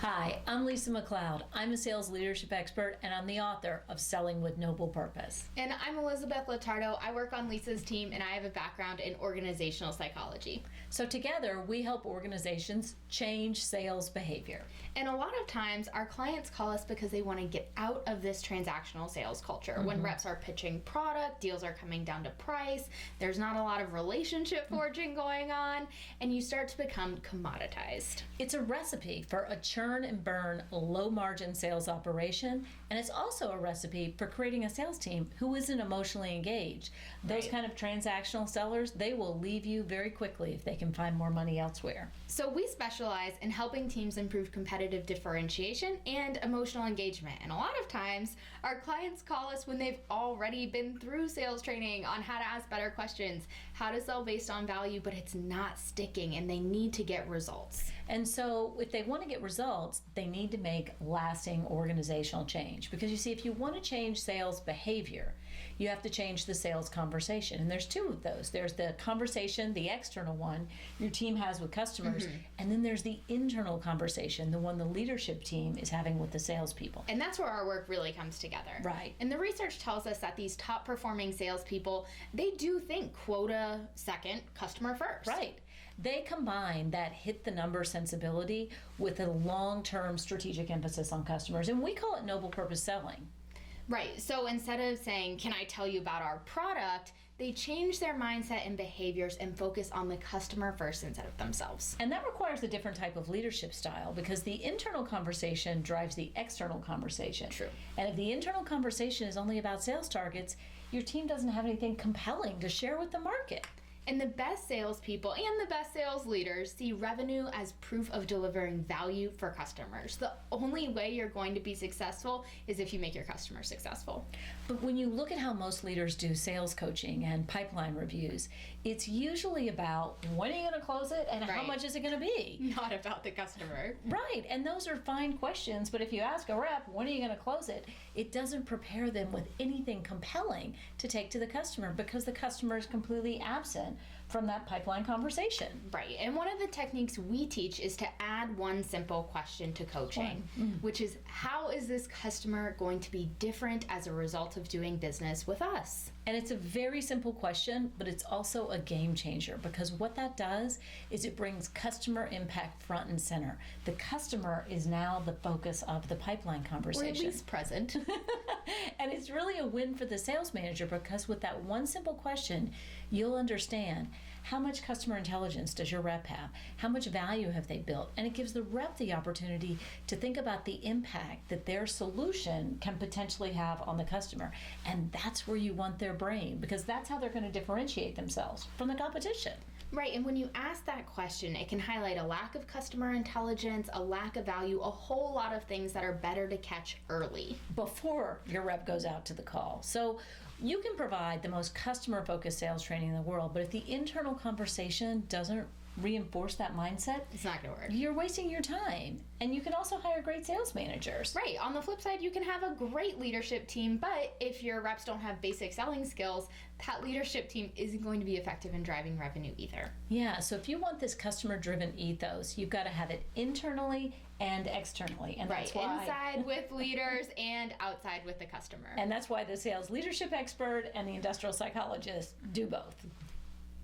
Hi, I'm Lisa McLeod. I'm a sales leadership expert and I'm the author of Selling with Noble Purpose. And I'm Elizabeth Lotardo. I work on Lisa's team and I have a background in organizational psychology. So together we help organizations change sales behavior. And a lot of times our clients call us because they want to get out of this transactional sales culture. When reps are pitching product, deals are coming down to price, there's not a lot of relationship forging going on, and you start to become commoditized. It's a recipe for a churn and burn low margin sales operation, and it's also a recipe for creating a sales team who isn't emotionally engaged. Those kind of transactional sellers, they will leave you very quickly if they can find more money elsewhere. So we specialize in helping teams improve competitive differentiation and emotional engagement. And a lot of times our clients call us when they've already been through sales training on how to ask better questions, how to sell based on value, but it's not sticking and they need to get results. And so if they want to get results, they need to make lasting organizational change. Because you see, if you want to change sales behavior, you have to change the sales conversation. And there's two of those. There's the conversation, the external one your team has with customers, and then there's the internal conversation, the one the leadership team is having with the salespeople. And that's where our work really comes together. Right. And the research tells us that these top performing salespeople, they do think quota second, customer first. Right. They combine that hit the number sensibility with a long-term strategic emphasis on customers, and we call it noble purpose selling. Right. So instead of saying, can I tell you about our product, they change their mindset and behaviors and focus on the customer first instead of themselves. And that requires a different type of leadership style because the internal conversation drives the external conversation. True. And if the internal conversation is only about sales targets, your team doesn't have anything compelling to share with the market. And the best salespeople and the best sales leaders see revenue as proof of delivering value for customers. The only way you're going to be successful is if you make your customers successful. But when you look at how most leaders do sales coaching and pipeline reviews, it's usually about when are you going to close it and how much is it going to be? Not about the customer. Right. And those are fine questions. But if you ask a rep, when are you going to close it? It doesn't prepare them with anything compelling to take to the customer because the customer is completely absent from that pipeline conversation. Right. And one of the techniques we teach is to add one simple question to coaching, which is how is this customer going to be different as a result of doing business with us? And it's a very simple question, but it's also a game changer because what that does is it brings customer impact front and center. The customer is now the focus of the pipeline conversation. Or at least present. And it's really a win for the sales manager because with that one simple question, you'll understand how much customer intelligence does your rep have? How much value have they built? And it gives the rep the opportunity to think about the impact that their solution can potentially have on the customer. And that's where you want their brain because that's how they're going to differentiate themselves from the competition. Right, and when you ask that question, it can highlight a lack of customer intelligence, a lack of value, a whole lot of things that are better to catch early. Before your rep goes out to the call. So you can provide the most customer-focused sales training in the world, but if the internal conversation doesn't reinforce that mindset, it's not going to work. You're wasting your time. And you can also hire great sales managers. Right. On the flip side, you can have a great leadership team, but if your reps don't have basic selling skills, that leadership team isn't going to be effective in driving revenue either. Yeah. So if you want this customer-driven ethos, you've got to have it internally and externally. And that's why inside with leaders and outside with the customer. And that's why the sales leadership expert and the industrial psychologist do both.